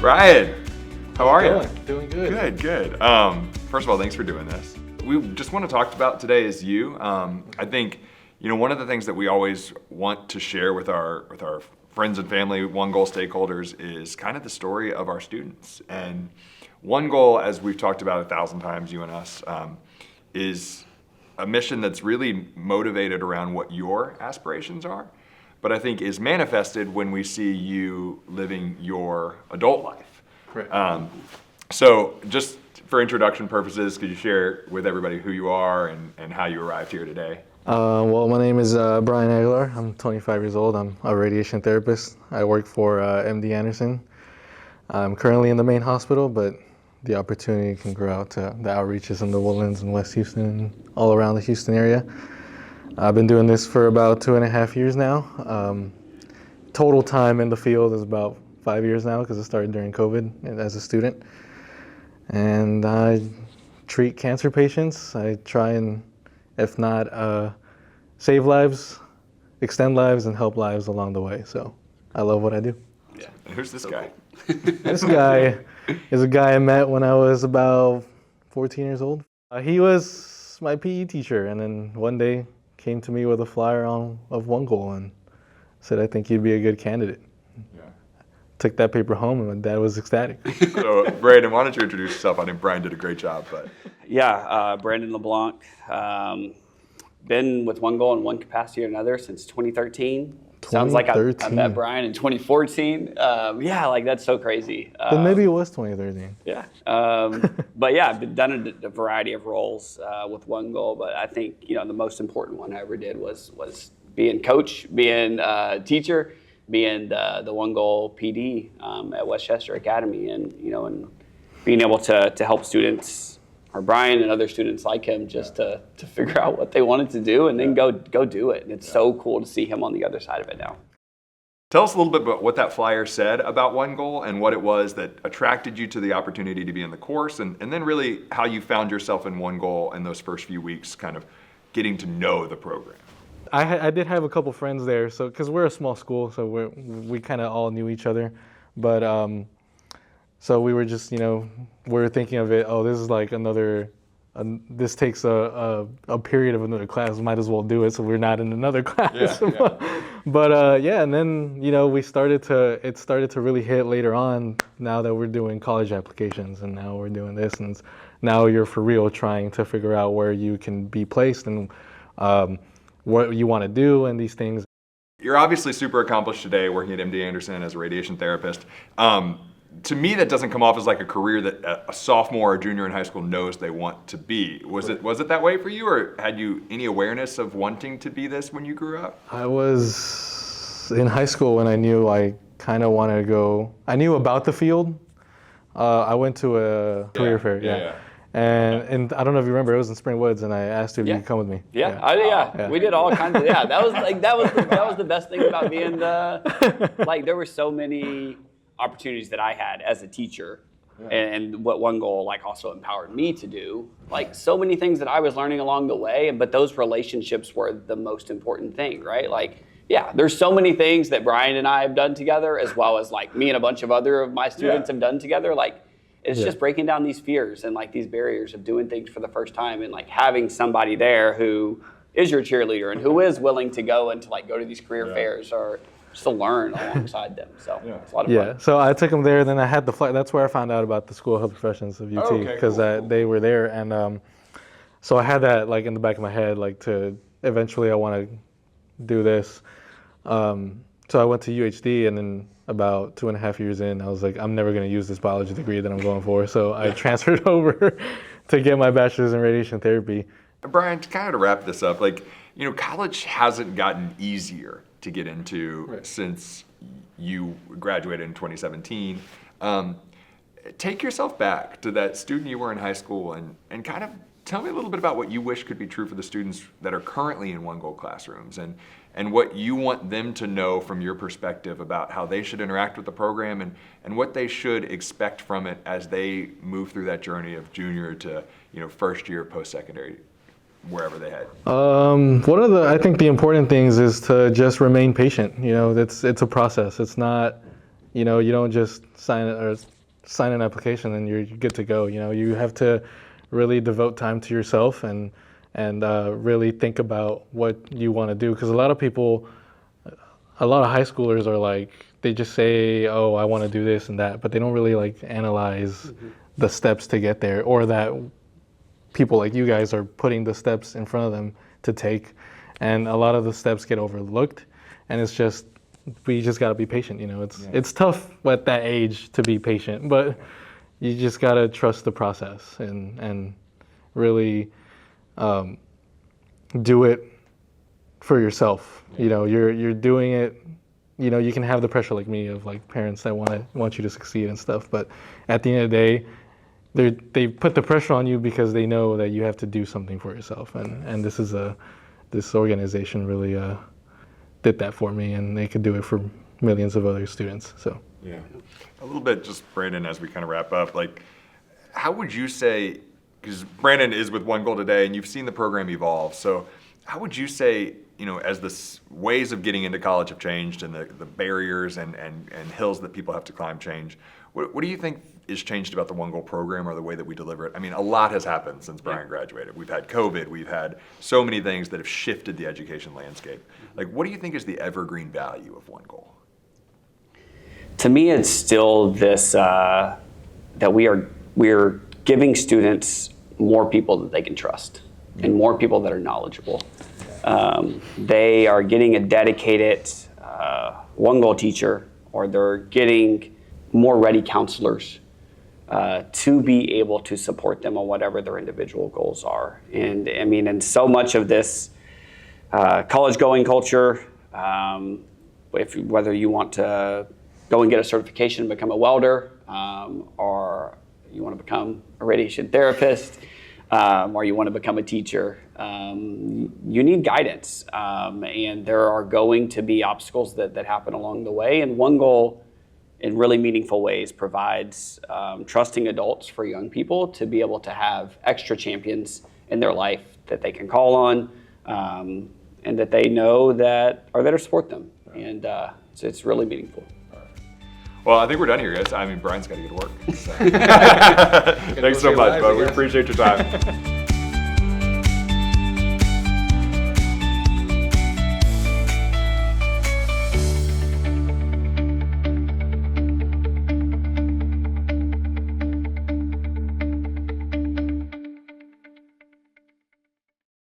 Bryan, how are you? Doing good. Good. First of all, thanks for doing this. We just want to talk about today is you. I think, one of the things that we always want to share with our friends and family, OneGoal stakeholders, is kind of the story of our students. And OneGoal, as we've talked about 1,000 times, you and us, is a mission that's really motivated around what your aspirations are, but I think is manifested when we see you living your adult life. Correct. So just for introduction purposes, could you share with everybody who you are and how you arrived here today? Well, my name is Bryan Aguilar. I'm 25 years old. I'm a radiation therapist. I work for MD Anderson. I'm currently in the main hospital, but the opportunity can grow out to the outreaches in the Woodlands and West Houston and all around the Houston area. I've been doing this for about 2.5 years now. Total time in the field is about 5 years now because I started during COVID as a student. And I treat cancer patients. I try and, if not, save lives, extend lives, and help lives along the way. So I love what I do. Yeah. And who's this guy? This guy is a guy I met when I was about 14 years old. He was my PE teacher, and then one day came to me with a flyer of OneGoal and said, I think you'd be a good candidate. Yeah. Took that paper home, and my dad was ecstatic. So, Brandon, why don't you introduce yourself? I think Bryan did a great job. But Yeah, Brandon LeBlanc. Been with OneGoal in one capacity or another since 2013. Sounds like I met Bryan in 2014. That's so crazy. But maybe it was 2013. Yeah. But yeah, I've done a variety of roles with OneGoal, but I think, the most important one I ever did was being coach, being teacher, being the OneGoal PD at Westchester Academy, and being able to help students, or Bryan and other students like him, just to figure out what they wanted to do and then go do it. And it's so cool to see him on the other side of it now. tell us a little bit about what that flyer said about OneGoal and what it was that attracted you to the opportunity to be in the course, and then really how you found yourself in OneGoal in those first few weeks, kind of getting to know the program. I did have a couple friends there, so because we're a small school, so we kind of all knew each other, but so we were just, we were thinking of it, this is like this takes a period of another class, might as well do it so we're not in another class. But and then, it started to really hit later on, now that we're doing college applications, and now we're doing this, and now you're for real trying to figure out where you can be placed and what you want to do and these things. You're obviously super accomplished today working at MD Anderson as a radiation therapist. To me, that doesn't come off as like a career that a sophomore or junior in high school knows they want to be. Was it that way for you, or had you any awareness of wanting to be this when you grew up? I was in high school when I knew I kind of wanted to go. I knew about the field. I went to a career fair. And I don't know if you remember, it was in Spring Woods, and I asked you if you could come with me. We did all kinds of, that was the best thing about being there were so many opportunities that I had as a teacher, and what OneGoal also empowered me to do, so many things that I was learning along the way, but those relationships were the most important thing, right? There's so many things that Bryan and I have done together, as well as me and a bunch of other of my students have done together. It's just breaking down these fears and these barriers of doing things for the first time, and having somebody there who is your cheerleader and who is willing to go and to go to these career fairs or just to learn alongside them. So it's a lot of fun. So I took them there, then I had the flight. That's where I found out about the School of Health Professions of UT, because they were there, and so I had that in the back of my head, to eventually I want to do this. So I went to UHD, and then about 2.5 years in, I was like, I'm never going to use this biology degree that I'm going for. So I transferred over to get my bachelor's in radiation therapy. Bryan, to wrap this up, college hasn't gotten easier to get into since you graduated in 2017. Take yourself back to that student you were in high school and kind of tell me a little bit about what you wish could be true for the students that are currently in OneGoal classrooms, and what you want them to know from your perspective about how they should interact with the program, and what they should expect from it as they move through that journey of junior to first year post-secondary, wherever they head. I think the important things is to just remain patient. It's a process. It's not, you don't just sign it or sign an application and you're good to go. You have to really devote time to yourself and really think about what you want to do. Because a lot of high schoolers are like, they just say, oh, I want to do this and that, but they don't really like analyze the steps to get there, or that people like you guys are putting the steps in front of them to take. And a lot of the steps get overlooked, and we just got to be patient. It's tough at that age to be patient, but you just got to trust the process and really do it for yourself. You're doing it. You can have the pressure like me of like parents that want you to succeed and stuff, but at the end of the day, they put the pressure on you because they know that you have to do something for yourself, and this organization really did that for me, and they could do it for millions of other students. So yeah, a little bit, just Brandon, as we kind of wrap up, like, how would you say, because Brandon is with OneGoal today, and you've seen the program evolve, so how would you say, as the ways of getting into college have changed, and the barriers and hills that people have to climb change, what do you think is changed about the OneGoal program or the way that we deliver it? I mean, a lot has happened since Bryan graduated. We've had COVID, we've had so many things that have shifted the education landscape. Like, what do you think is the evergreen value of OneGoal? To me, it's still this, that we're giving students more people that they can trust and more people that are knowledgeable. They are getting a dedicated OneGoal teacher, or they're getting more ready counselors to be able to support them on whatever their individual goals are. And I mean, and so much of this college going culture, whether you want to go and get a certification and become a welder, or you want to become a radiation therapist, or you want to become a teacher, you need guidance. And there are going to be obstacles that happen along the way. And OneGoal, in really meaningful ways, provides trusting adults for young people to be able to have extra champions in their life that they can call on, and that they know that are there to support them. And so it's really meaningful. Well, I think we're done here, guys. I mean, Bryan's got to get to work. So. Thanks so much, bud. We appreciate your time.